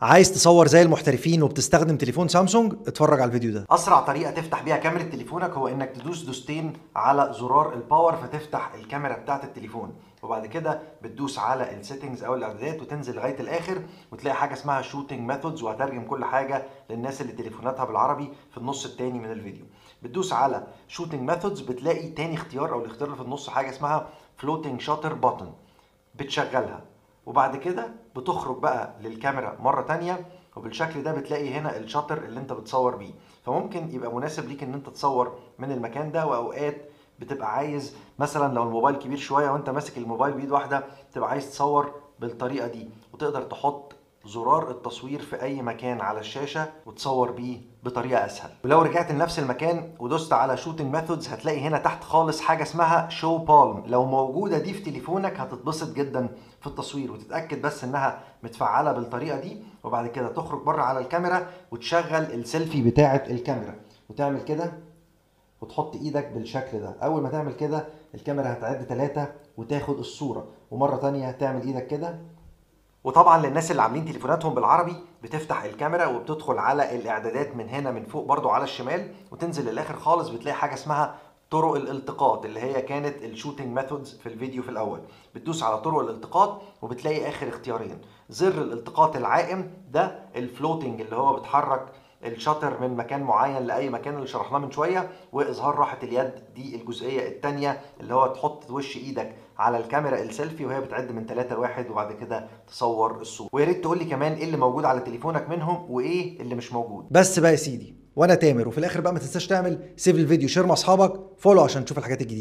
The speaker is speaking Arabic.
عايز تصور زي المحترفين وبتستخدم تليفون سامسونج؟ اتفرج على الفيديو ده. اسرع طريقه تفتح بيها كاميرا تليفونك هو انك تدوس دوستين على زرار الباور فتفتح الكاميرا بتاعه التليفون، وبعد كده بتدوس على السيتنجز او الاعدادات وتنزل لغايه الاخر وتلاقي حاجه اسمها شوتنج ميثودز، وهترجم كل حاجه للناس اللي تليفوناتها بالعربي في النص التاني من الفيديو. بتدوس على شوتنج ميثودز، بتلاقي تاني اختيار او الاختيار اللي في النص حاجه اسمها فلوتنج شاتر بutton، بتشغلها وبعد كده بتخرج بقى للكاميرا مرة تانية، وبالشكل ده بتلاقي هنا الشاتر اللي انت بتصور بيه. فممكن يبقى مناسب ليك ان انت تصور من المكان ده، واوقات بتبقى عايز مثلا لو الموبايل كبير شوية وانت ماسك الموبايل بايد واحدة تبقى عايز تصور بالطريقة دي، وتقدر تحط زرار التصوير في اي مكان على الشاشة وتصور بيه بطريقة اسهل. ولو رجعت لنفس المكان ودوست على شوتنج ميثودز هتلاقي هنا تحت خالص حاجة اسمها شو بالم، لو موجودة دي في تليفونك هتتبسط جدا في التصوير، وتتأكد بس انها متفعلة بالطريقة دي، وبعد كده تخرج بره على الكاميرا وتشغل السيلفي بتاعة الكاميرا وتعمل كده وتحط ايدك بالشكل ده. اول ما تعمل كده الكاميرا هتعد 3 وتاخد الصورة، ومرة تانية تعمل ايدك كده. وطبعا للناس اللي عاملين تليفوناتهم بالعربي بتفتح الكاميرا وبتدخل على الاعدادات من هنا من فوق برضو على الشمال وتنزل للاخر خالص، بتلاقي حاجه اسمها طرق الالتقاط اللي هي كانت الشوتنج ميثودز في الفيديو في الاول. بتدوس على طرق الالتقاط وبتلاقي اخر اختيارين، زر الالتقاط العائم ده الفلوتنج اللي هو بتحرك الشاتر من مكان معين لاي مكان اللي شرحناه من شويه، واظهار راحه اليد دي الجزئيه الثانيه اللي هو تحط وش ايدك على الكاميرا السيلفي وهي بتعد من 3 ل1 وبعد كده تصور الصوره. ويا ريت تقول لي كمان ايه اللي موجود على تليفونك منهم وايه اللي مش موجود. بس بقى يا سيدي، وانا تامر، وفي الاخر بقى ما تنساش تعمل سيف الفيديو، شير مع اصحابك، فولو عشان تشوف الحاجات الجديده.